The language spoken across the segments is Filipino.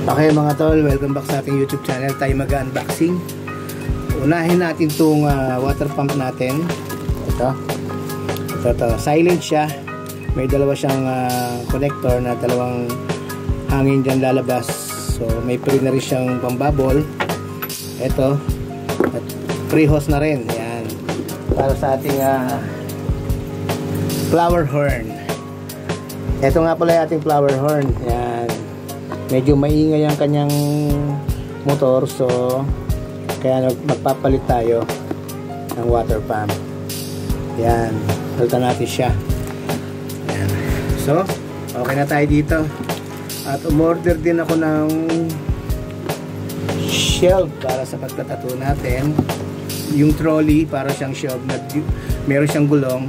Okay mga tol, welcome back sa ating YouTube channel. Tayo mag-unboxing. Unahin natin itong water pump natin. Ito. Silent siya. May dalawa siyang connector na dalawang hangin dyan lalabas. So may pre na rin siyang pambubble. Ito. At pre-hose na rin. Yan. Para sa ating flower horn. Ito nga pala yung ating flower horn. Yan. Medyo maingay ang kanyang motor, so kaya magpapalit tayo ng water pump. Yan, palitan natin siya. Yan. So okay na tayo dito, at umorder din ako ng shelf para sa pagtatato natin. Yung trolley para siyang shelf na meron siyang gulong.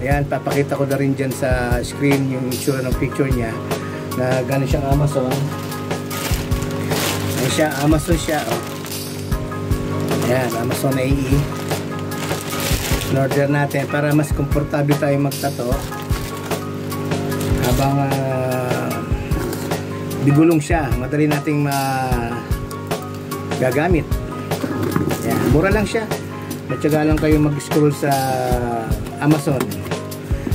Ayan, papakita ko na rin dyan sa screen yung itsura ng picture niya na gano'n siyang Amazon. Ayan siya, Amazon siya, oh. Ayan, Amazon AE. In-order natin para mas komportable tayo magtato habang bigulong siya, madali nating gagamit. Ayan, mura lang siya. Matyaga lang kayo mag-scroll sa Amazon.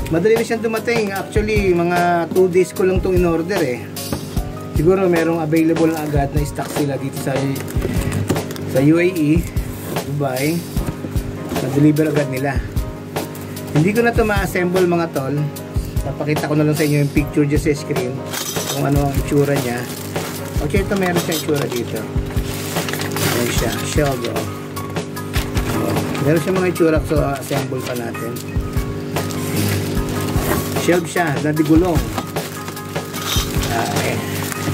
Madali na siyang dumating. Actually, mga 2 days ko lang itong in-order eh. Siguro merong available na agad na stock sila dito sa UAE, Dubai. Na-deliver agad nila. Hindi ko na ito ma-assemble mga tol. Napakita ko na lang sa inyo yung picture dyan sa screen kung ano ang itsura niya. Okay, ito meron siyang itsura dito. Ayan siya, shelf, oh. Meron siyang mga itsura, so assemble pa natin. Shelf siya, nadigulong.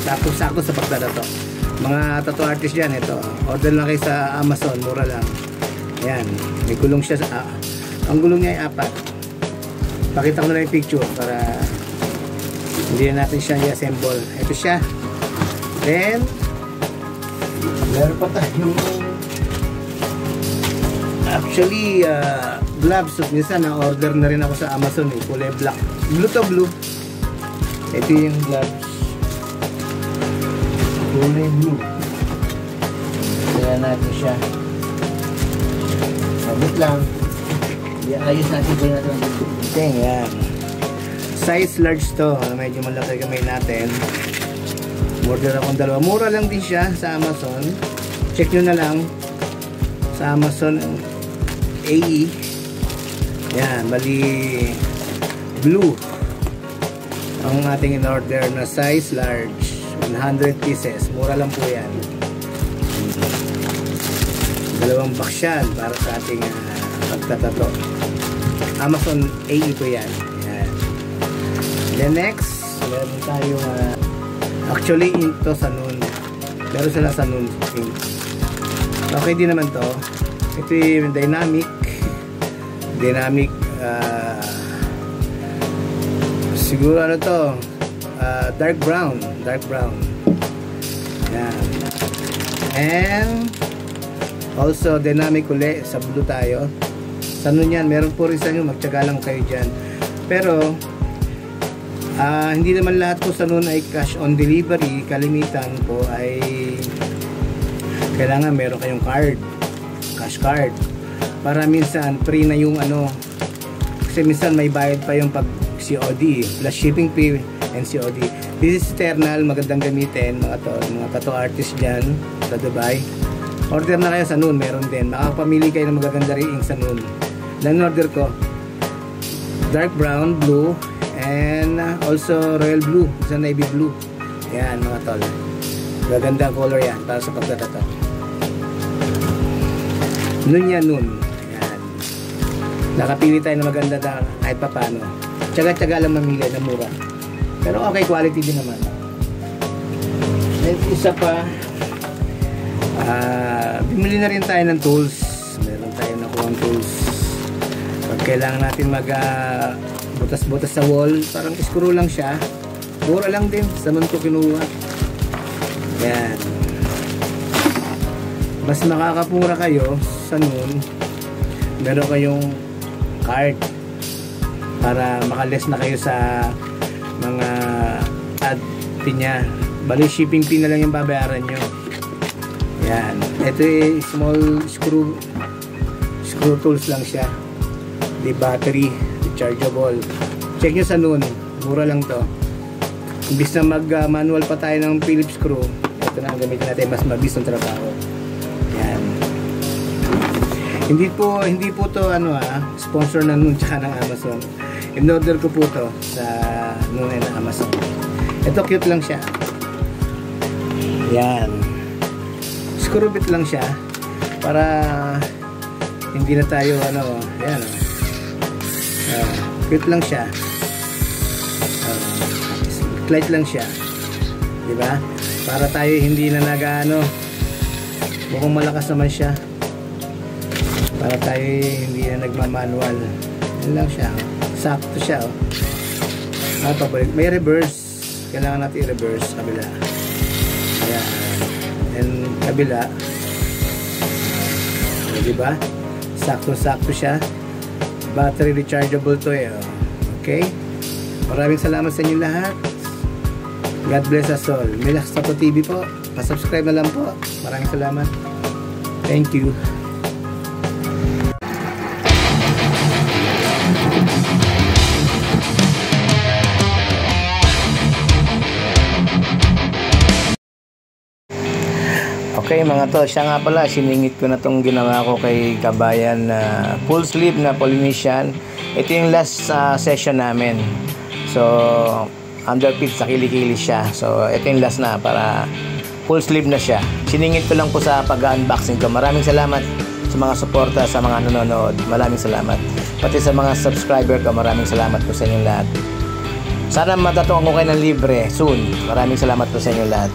Sakto-sakto sa pagtatato. Mga tattoo artist dyan, ito. Order lang kayo sa Amazon, mura lang. Ayan, may gulong siya. Ang gulong niya ay 4. Pakita ko na lang yung picture para hindi na natin siya i-assemble. Ito siya. Then, meron pa tayong actually, gloves. Minsan na-order na rin ako sa Amazon eh. Kulay black. Blue to blue. Ito yung gloves. Kulay blue. Kaya natin siya. Sabit lang. Ayos natin ba natin. Yan. Size large to. Medyo malaki kamay natin. Order akong dalawa. Mura lang din siya sa Amazon. Check nyo na lang sa Amazon AE. Yan, bali blue ang ating in-order na size large. 100 pieces. Mura lang po yan. Dalawang box yan para sa ating pagtatato. Amazon AE po yan. Yan. Then next, meron tayo actually ito sa noon. Meron sila sa noon. Okay din naman to. Ito yung dynamic siguro ano to, dark brown. Yan. And also dynamic uli sa blue tayo. Sa nun yan, meron po rin sa inyo, magtyaga lang kayo dyan. Pero hindi naman lahat po sa nun ay cash on delivery. Kalimitan po ay kailangan meron kayong card, cash card, para minsan free na yung ano, kasi minsan may bayad pa yung pag COD plus shipping fee and COD. This is Eternal, magandang gamitin mga tattoo artist dyan sa Dubai. Order na kayo sa Noon, meron din, makakapamili kayo ng magaganda ring sa Noon. Lang order ko dark brown, blue, and also royal blue, sa navy blue. Yan mga tol, maganda color yan para sa pagtatato. Noon yan, Noon. Yan. Nakapili tayo na maganda na kahit pa paano. Tsaga-tsaga lang mamili na mura. Pero okay, quality din naman. Then isa pa, bumili na rin tayo ng tools. Meron tayo nakuha ng tools. Pag kailangan natin butas-butas sa wall, parang screw lang siya. Mura lang din. Sa man ko kinuha. Yan. Mas makakapura kayo sa Noon. Meron kayong card para makaless na kayo sa mga ad fee niya. Bali shipping fee na lang yung babayaran nyo. Yan. Ito ay small screw tools lang siya. Di battery, rechargeable. Check nyo sa Noon. Mura lang to. Imbis na mag manual pa tayo ng Phillips screw, ito na ang gamitin natin, mas mabilis ang trabaho. Yan. Hindi po to sponsor na Noon tsaka ng Amazon. In-order ko po to sa Noon and Amazon. Ito cute lang siya. Yan. Screw bit lang siya para hindi na tayo yan. Cute lang siya. Light lang siya. 'Di ba? Para tayo hindi na mukhang malakas naman siya. Para tayo hindi na nagmamanual. Yan lang siya. Sakto siya, oh. Pabalik. May reverse. Kailangan natin i-reverse kabila. Ayan. And kabila. Di ba? Sakto-sakto siya. Battery rechargeable to eh. Okay? Maraming salamat sa inyo lahat. God bless us all. Milax Tato TV po. Pa-subscribe na lang po. Maraming salamat. Thank you. Okay mga to, siya nga pala, siningit ko na tong ginawa ko kay kabayan na full sleeve na Polynesian. Ito yung last session namin. So underfit sa kilikili siya. So ito yung last na para full sleeve na siya. Siningit ko lang po sa pag-unboxing ko. Maraming salamat sa mga suporta, sa mga nanonood. Maraming salamat. Pati sa mga subscriber ko, maraming salamat po sa inyong lahat. Sana matatuan ko kayo ng libre soon. Maraming salamat po sa inyong lahat.